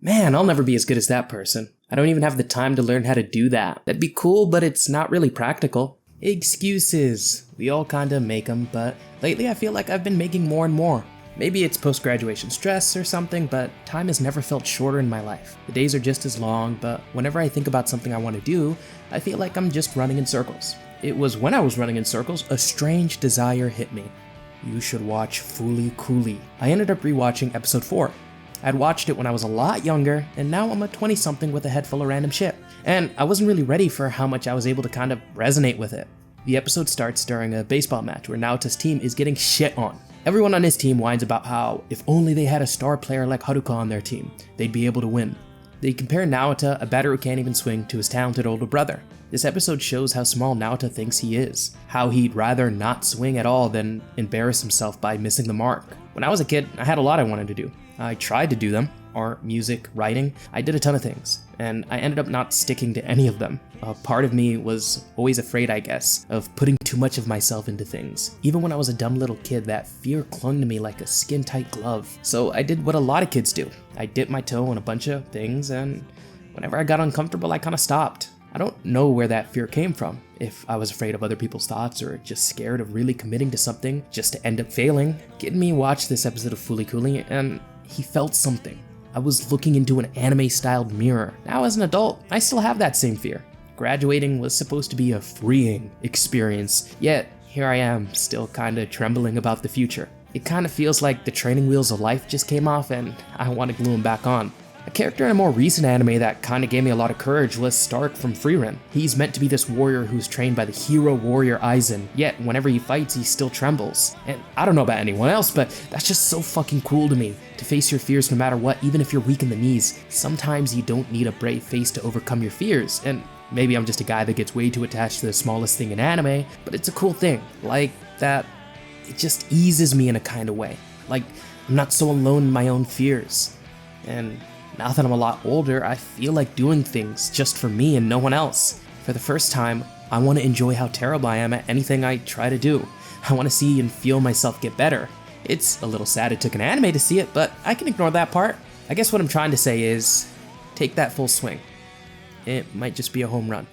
Man, I'll never be as good as that person. I don't even have the time to learn how to do that. That'd be cool, but it's not really practical. Excuses. We all kinda make them, but lately I feel like I've been making more and more. Maybe it's post-graduation stress or something, but time has never felt shorter in my life. The days are just as long, but whenever I think about something I want to do, I feel like I'm just running in circles. It was when I was running in circles, a strange desire hit me. You should watch Fooly Cooley. I ended up rewatching episode 4. I'd watched it when I was a lot younger, and now I'm a 20-something with a head full of random shit. And I wasn't really ready for how much I was able to kind of resonate with it. The episode starts during a baseball match where Naota's team is getting shit on. Everyone on his team whines about how if only they had a star player like Haruka on their team, they'd be able to win. They compare Naota, a batter who can't even swing, to his talented older brother. This episode shows how small Naota thinks he is, how he'd rather not swing at all than embarrass himself by missing the mark. When I was a kid, I had a lot I wanted to do. I tried to do them. Art, music, writing. I did a ton of things, and I ended up not sticking to any of them. A part of me was always afraid, I guess, of putting too much of myself into things. Even when I was a dumb little kid, that fear clung to me like a skin-tight glove. So I did what a lot of kids do. I dipped my toe in a bunch of things, and whenever I got uncomfortable, I kind of stopped. I don't know where that fear came from. If I was afraid of other people's thoughts or just scared of really committing to something just to end up failing. Kid me watched this episode of Fooly Cooley, and he felt something. I was looking into an anime-styled mirror. Now as an adult, I still have that same fear. Graduating was supposed to be a freeing experience, yet here I am, still kinda trembling about the future. It kinda feels like the training wheels of life just came off and I want to glue them back on. A character in a more recent anime that kinda gave me a lot of courage was Stark from Frieren. He's meant to be this warrior who's trained by the hero warrior Aizen, yet whenever he fights he still trembles. And I don't know about anyone else, but that's just so fucking cool to me. To face your fears no matter what, even if you're weak in the knees. Sometimes you don't need a brave face to overcome your fears, and maybe I'm just a guy that gets way too attached to the smallest thing in anime, but it's a cool thing. Like that, it just eases me in a kind of way. Like, I'm not so alone in my own fears. And now that I'm a lot older, I feel like doing things just for me and no one else. For the first time, I want to enjoy how terrible I am at anything I try to do. I want to see and feel myself get better. It's a little sad it took an anime to see it, but I can ignore that part. I guess what I'm trying to say is, take that full swing. It might just be a home run.